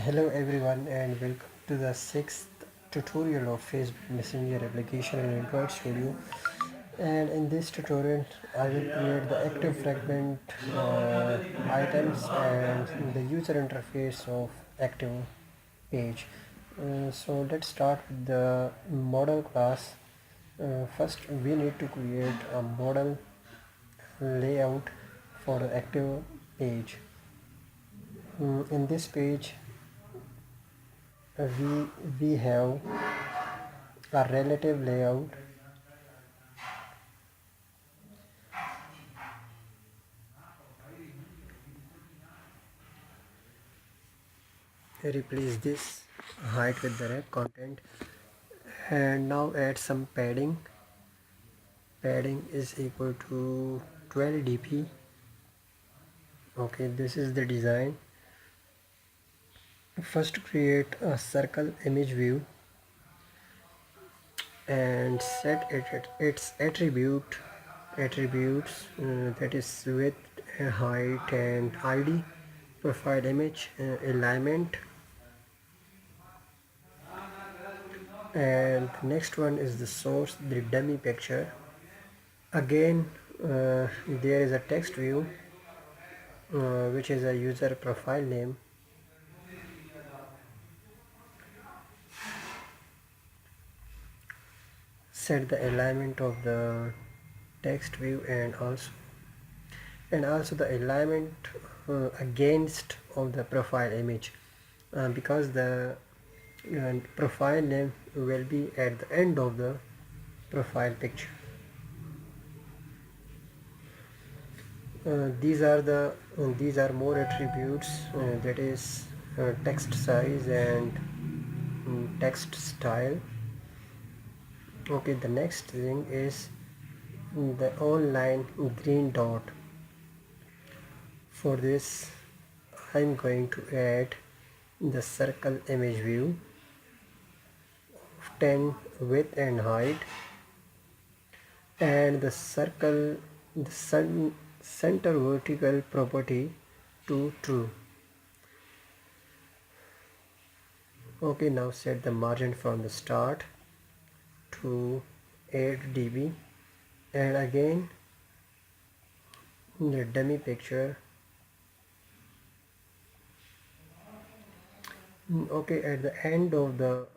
Hello everyone and welcome to the sixth tutorial of Facebook Messenger application in Android Studio. And in this tutorial I will create the active fragment items and the user interface of active page. So let's start with the model class. First we need to create a model layout for the active page. In this page we have a relative layout. Replace this height with the rep content and now add some padding is equal to 12 dp. Okay, this is the design. First create a circle image view and set its attributes, that is width, height and id, profile image, alignment, and next one is the source, the dummy picture. Again, there is a text view, which is a user profile name. Set the alignment of the text view and also the alignment against of the profile image, because the profile name will be at the end of the profile picture. These are more attributes, that is text size and text style. Okay, the next thing is the online green dot. For this I'm going to add the circle image view of 10 width and height, and the center vertical property to true. Okay, now set the margin from the start to 8 dB, and again the dummy picture. Okay, at the end of the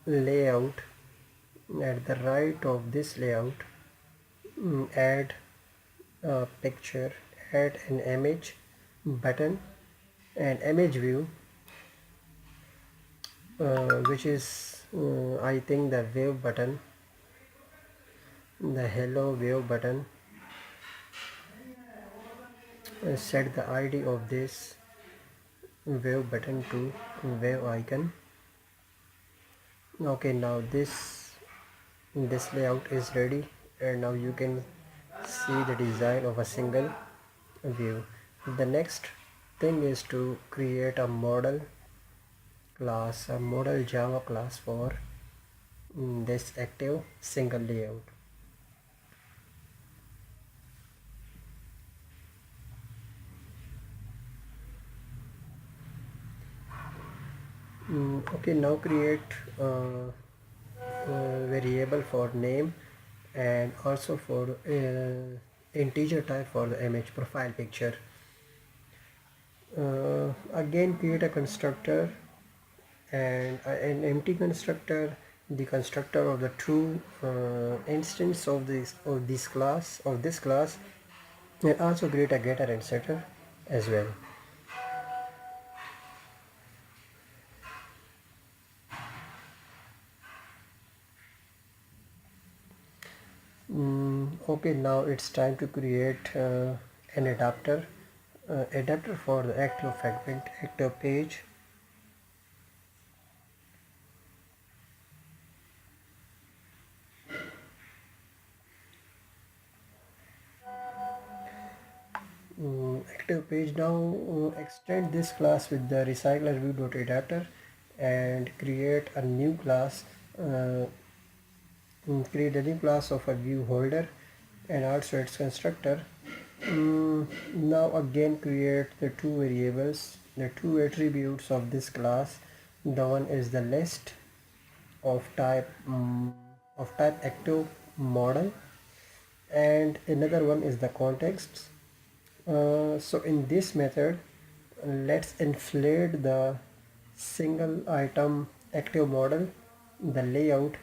layout, at the right of this layout, add a picture, add an image button and image view, which is I think the wave button, the hello wave button. Set the id of this wave button to wave icon. Okay, now this layout is ready, and now you can see the design of a single view. The next thing is to create a model class, a model Java class for this active single layout. Okay, now create variable for name and also for integer type for the image profile picture. Again create a constructor and an empty constructor, the constructor of the true instance of this class, and also create a getter and setter as well. Okay, now it's time to create an adapter for the active fragment active page. Active page. Now extend this class with the recycler view.adapter and create a new class. Create a new class of a view holder and also its constructor. Now again create the two variables, the two attributes of this class. The one is the list of type active model, and another one is the context. So in this method, let's inflate the single item active model, the layout,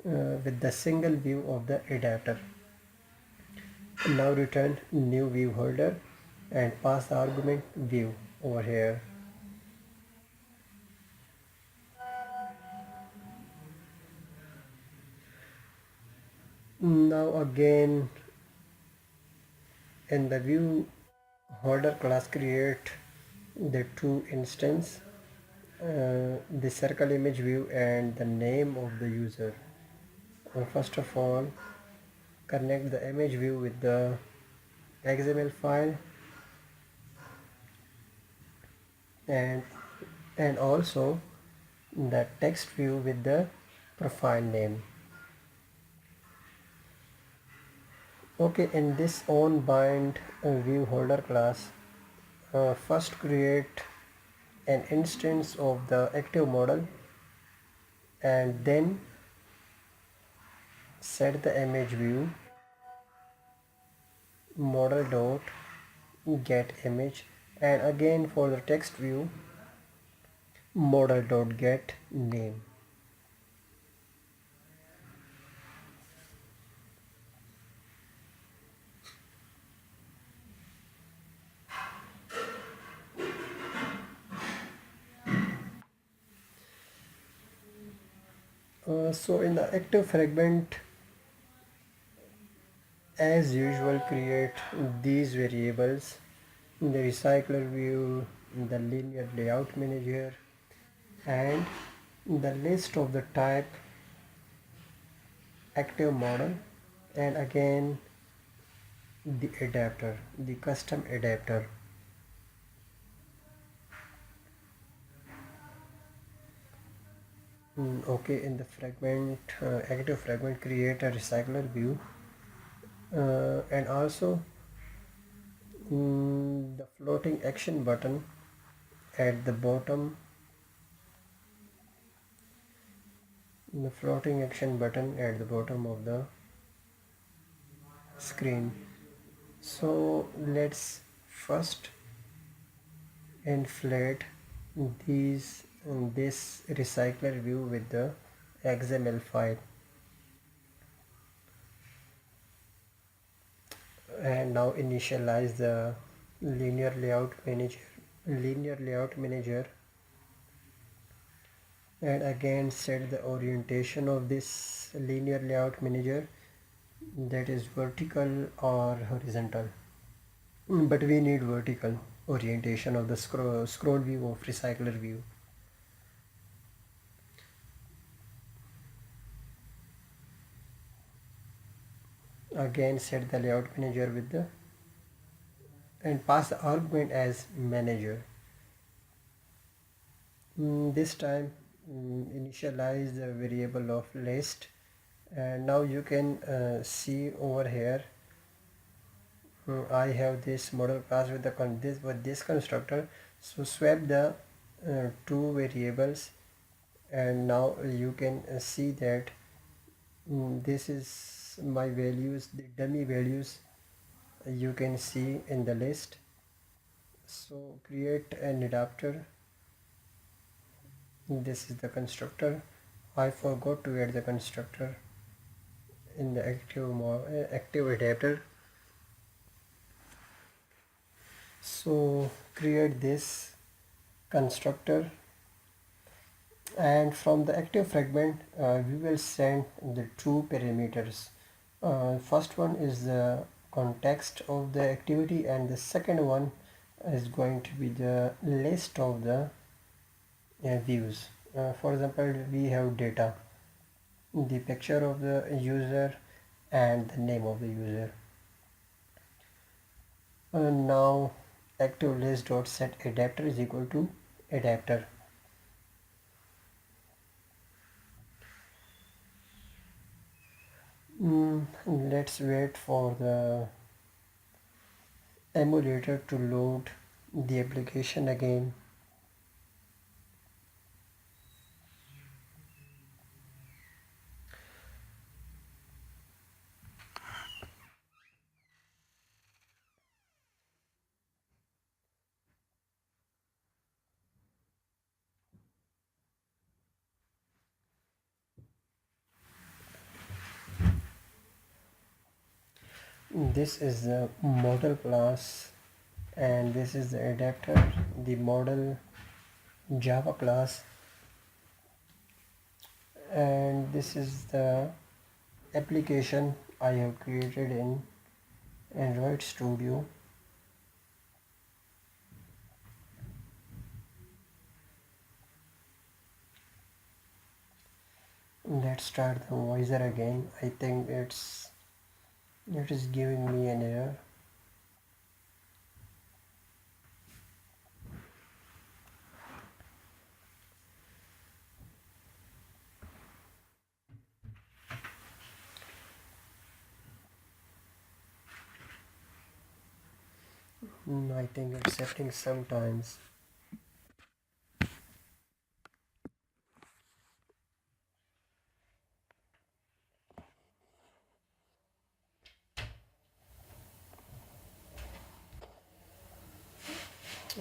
with the single view of the adapter. Now return new view holder and pass the argument view over here. Now again in the view holder class, create the two instance, the circle image view and the name of the user. First of all, connect the image view with the XML file, and also the text view with the profile name. Okay, in this onBind view holder class, first create an instance of the active model and then set the image view model dot get image, and again for the text view model dot get name. So in the active fragment, as usual, create these variables: the recycler view, the linear layout manager, and the list of the type active model, and again the adapter, the custom adapter. Okay, in the fragment, active fragment, create a recycler view, and also the floating action button at the bottom, of the screen. So let's first inflate this recycler view with the XML file, and now initialize the linear layout manager and again set the orientation of this linear layout manager, that is vertical or horizontal. But we need vertical orientation of the scroll view of recycler view. Again set the layout manager with the and pass the argument as manager. This time initialize the variable of list, and now you can see over here I have this model class with this constructor. So swap the two variables, and now you can see that this is my values, the dummy values you can see in the list. So create an adapter. This is the constructor. I forgot to add the constructor in the active adapter. So create this constructor, and from the active fragment we will send the two parameters. First one is the context of the activity, and the second one is going to be the list of the views. For example, we have data, the picture of the user and the name of the user. Now active list dot set adapter is equal to adapter. Let's wait for the emulator to load the application again. This is the model class, and this is the adapter, the model Java class, and this is the application I have created in Android Studio. Let's start the voicer again. I think it is giving me an error. I think it's happening sometimes.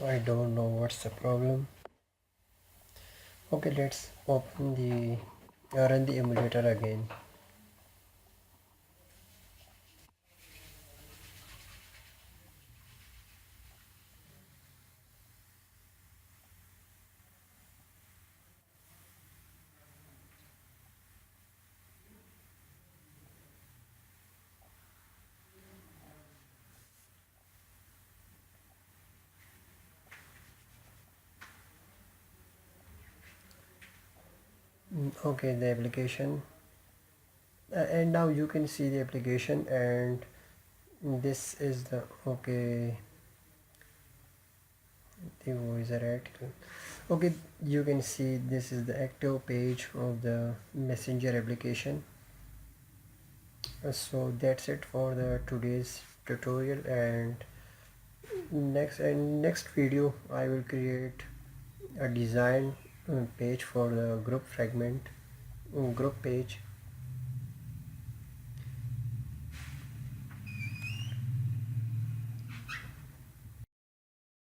I don't know what's the problem. Okay, let's open the run the emulator again. Okay, the application, and now you can see the application, and this is the okay the voicer article. Okay, you can see this is the active page of the messenger application. So that's it for the today's tutorial, and next video I will create a design page for the group fragment group page,